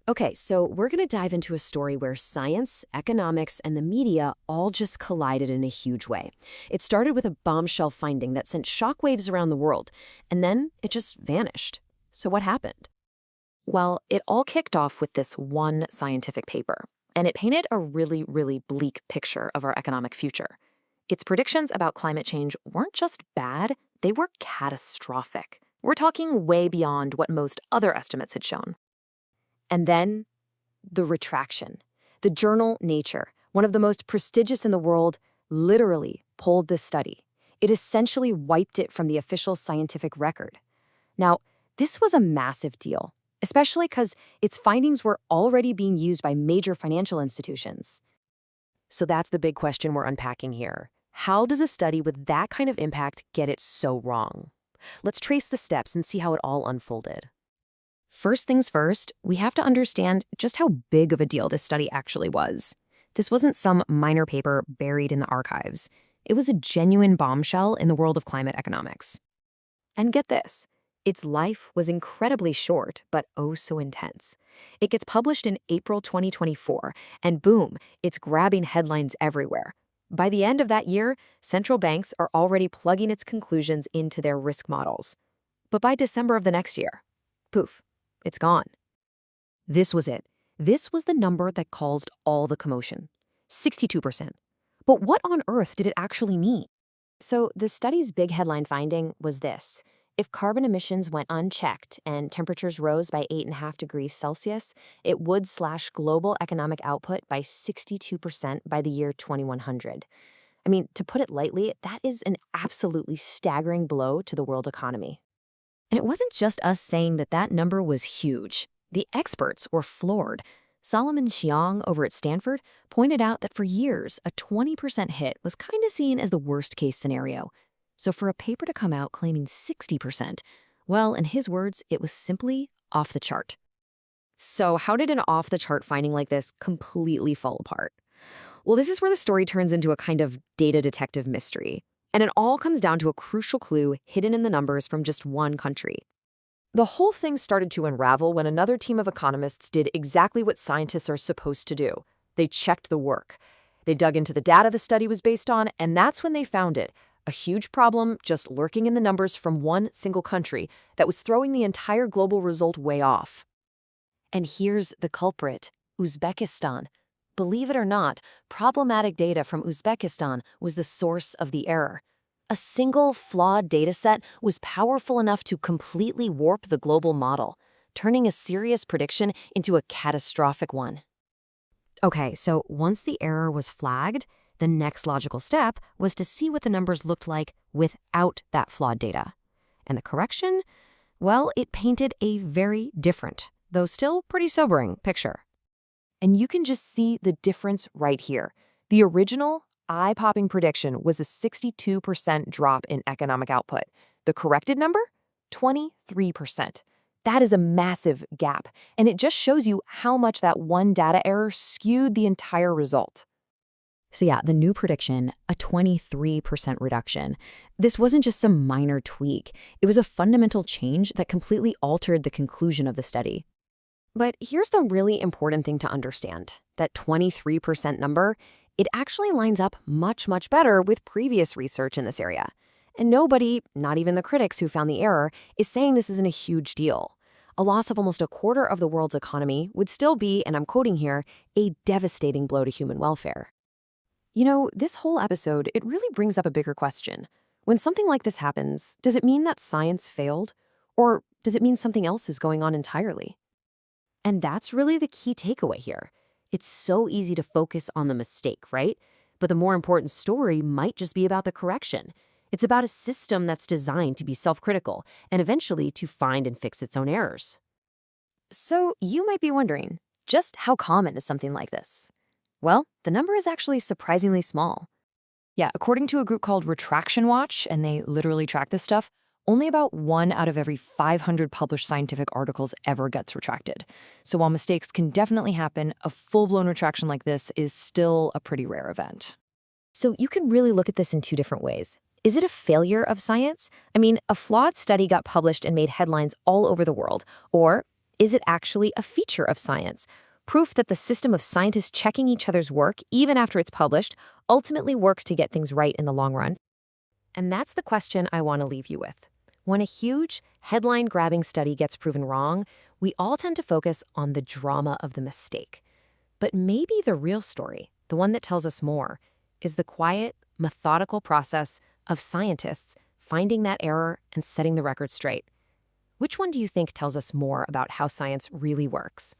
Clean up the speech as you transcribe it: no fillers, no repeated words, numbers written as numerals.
Okay, so we're going to dive into a story where science, economics, and the media all just collided in a huge way. It started with a bombshell finding that sent shockwaves around the world, and then it just vanished. So what happened? Well, it all kicked off with this one scientific paper, and it painted a really bleak picture of our economic future. Its predictions about climate change weren't just bad, they were catastrophic. We're talking way beyond what most other estimates had shown. And then the retraction. The journal Nature, one of the most prestigious in the world, literally pulled this study. It essentially wiped it from the official scientific record. Now, this was a massive deal, especially because its findings were already being used by major financial institutions. So that's the big question we're unpacking here. How does a study with that kind of impact get it so wrong? Let's trace the steps and see how it all unfolded. First things first, we have to understand just how big of a deal this study actually was. This wasn't some minor paper buried in the archives. It was a genuine bombshell in the world of climate economics. And get this, its life was incredibly short, but oh so intense. It gets published in April 2024, and boom, it's grabbing headlines everywhere. By the end of that year, central banks are already plugging its conclusions into their risk models. But by December of the next year, poof, it's gone. This was it. This was the number that caused all the commotion. 62%. But what on earth did it actually mean? So the study's big headline finding was this. If carbon emissions went unchecked and temperatures rose by 8.5 degrees Celsius, it would slash global economic output by 62% by the year 2100. I mean, to put it lightly, that is an absolutely staggering blow to the world economy. And it wasn't just us saying that that number was huge. The experts were floored. Solomon Xiang over at Stanford pointed out that for years, a 20% hit was kind of seen as the worst case scenario. So for a paper to come out claiming 60%, well, in his words, it was simply off the chart. So how did an off-the-chart finding like this completely fall apart? Well, this is where the story turns into a kind of data detective mystery. And it all comes down to a crucial clue hidden in the numbers from just one country. The whole thing started to unravel when another team of economists did exactly what scientists are supposed to do. They checked the work. They dug into the data the study was based on, and that's when they found it. A huge problem just lurking in the numbers from one single country that was throwing the entire global result way off. And here's the culprit, Uzbekistan. Believe it or not, problematic data from Uzbekistan was the source of the error. A single flawed dataset was powerful enough to completely warp the global model, turning a serious prediction into a catastrophic one. Okay, so once the error was flagged, the next logical step was to see what the numbers looked like without that flawed data. And the correction? Well, it painted a very different, though still pretty sobering, picture. And you can just see the difference right here. The original, eye-popping prediction was a 62% drop in economic output. The corrected number? 23%. That is a massive gap, and it just shows you how much that one data error skewed the entire result. So yeah, the new prediction, a 23% reduction. This wasn't just some minor tweak. It was a fundamental change that completely altered the conclusion of the study. But here's the really important thing to understand. That 23% number, it actually lines up much better with previous research in this area. And nobody, not even the critics who found the error, is saying this isn't a huge deal. A loss of almost a quarter of the world's economy would still be, and I'm quoting here, a devastating blow to human welfare. You know, this whole episode, it really brings up a bigger question. When something like this happens, does it mean that science failed? Or does it mean something else is going on entirely? And that's really the key takeaway here. It's so easy to focus on the mistake, right? But the more important story might just be about the correction. It's about a system that's designed to be self-critical and eventually to find and fix its own errors. So you might be wondering, just how common is something like this? Well, the number is actually surprisingly small. Yeah, according to a group called Retraction Watch, and they literally track this stuff, only about 1 out of every 500 published scientific articles ever gets retracted. So while mistakes can definitely happen, a full-blown retraction like this is still a pretty rare event. So you can really look at this in two different ways. Is it a failure of science? I mean, a flawed study got published and made headlines all over the world. Or Is it actually a feature of science? Proof that the system of scientists checking each other's work, even after it's published, ultimately works to get things right in the long run? And that's the question I want to leave you with. When a huge, headline-grabbing study gets proven wrong, we all tend to focus on the drama of the mistake. But maybe the real story, the one that tells us more, is the quiet, methodical process of scientists finding that error and setting the record straight. Which one do you think tells us more about how science really works?